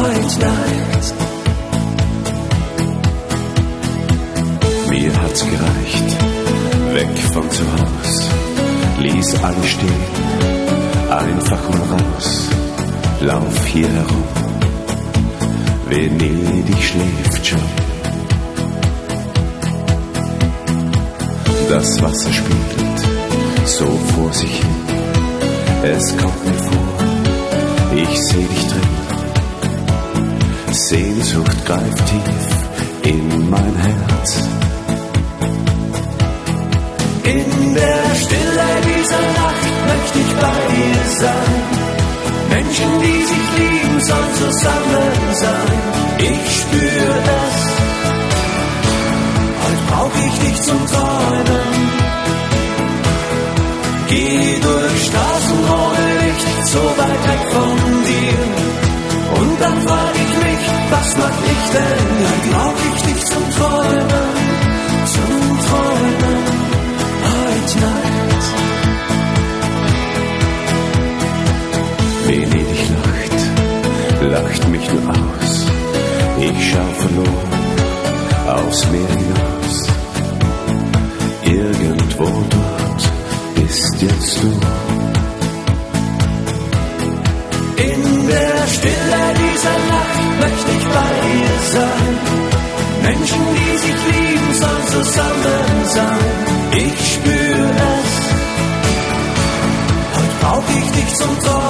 heute Nacht. Mir hat's gereicht, weg von zu Haus, ließ alles stehen, einfach mal raus, lauf hier herum, Venedig schläft schon. Das Wasser spielt so vor sich hin, es kommt mir vor, ich seh dich drin. Sehnsucht greift tief in mein Herz. In der Stille dieser Nacht möchte ich bei dir sein. Menschen, die sich lieben, sollen zusammen sein. Ich spür es, heute brauch ich dich zum Träumen. Geh durch Straßen ohne Licht, so weit weg von dir. Und dann frag ich mich, was mach ich denn? Dann brauch ich dich zum Träumen, zum Träumen. Heute Nacht. Venedig lacht mich nur aus. Ich schau verloren aufs Meer hinaus. Irgendwo dort bist jetzt du. In der Stille dieser Nacht möchte ich bei dir sein. Menschen, die sich lieben, sollen zusammen sein. Ich spür es, heute brauch ich dich zum Träumen.